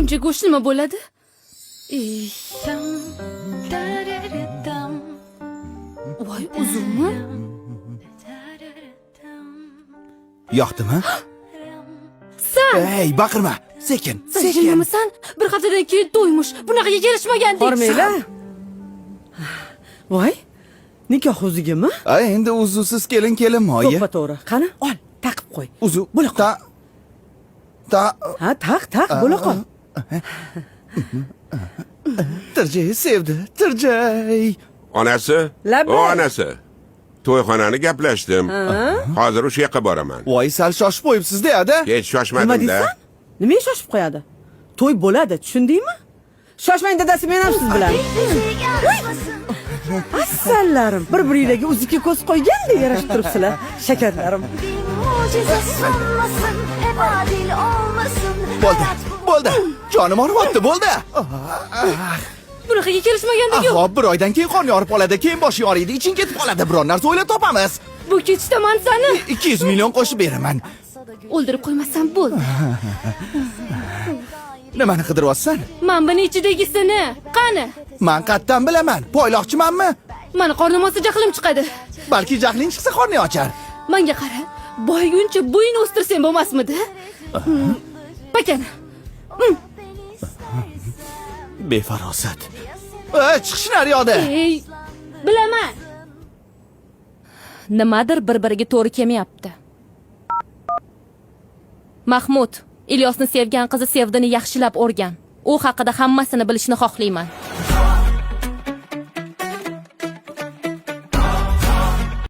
Buncha go'sht nima bo'ladi? Voy, uzunmi? Yoqdimi? San! Ey, baqirma. Sekin, Sen sekin. jinnimisan? Bir haftadan keyin to'ymush. Bunaqaga kelishmagandik. Hormanglar. Voy, nikoh uzugimi? Ay, endi uzuvsiz kelin moyi. To'ppa-to'g'ri. Qani, ol, taqib qo'y. Uzuv. Bo'la qol. Ta. Ha, taq, bo'la qol. Tirjay sevdi. Tirjay. Onasi? Labbay. O onasi. To'yxonani gaplashdim. Hozir o'sha yoqqa boraman. Voy, sal shoshib qo'yibsiz-da, ada. Hech Nima shoshmadim-da. deysan? Nimaga shoshib qo'yadi? To'y bo'ladi, tushundingmi? Shoshmang dadasi, men ham siz bilan. Assallarim, bir-biringizga uzukka ko'z qo'ygandek yarashib turibsizlar, shakarlarim. Mucize sunmasın, hep adil olmasın. Bo'ldi. Jonim og'riyapti, bo'ldi. Bunaqaga kelishmagandik yo'q. Hop, bir oydan keyin qon yorib qoladi, keyin bosh yoriydi, iching ketib qoladi. Biror narsa o'ylab topamiz. Bu ketishdaman sani. 200 million qo'shib beraman. O'ldirib qo'ymasam bo'ldi. Nimani qidiryapsan? Men buni ichidagisini. Qani? Men qattan bilaman. Poyloqchimanmi? Mani qornim ostida jahlim chiqadi. Balki jahling chiqsa qorning ochar. Menga qara. Boyguncha bo'yin o'stirsang bo'lmasmidi? Bakana. Befarosat. Chiqish naryoqda. Ey, bilaman. Nimadir bir-biriga to'g'ri kelmayapti. Mahmud, Ilyosni sevgan qizi Sevdini yaxshilab o'rgan. U haqida hammasini bilishni xohlayman.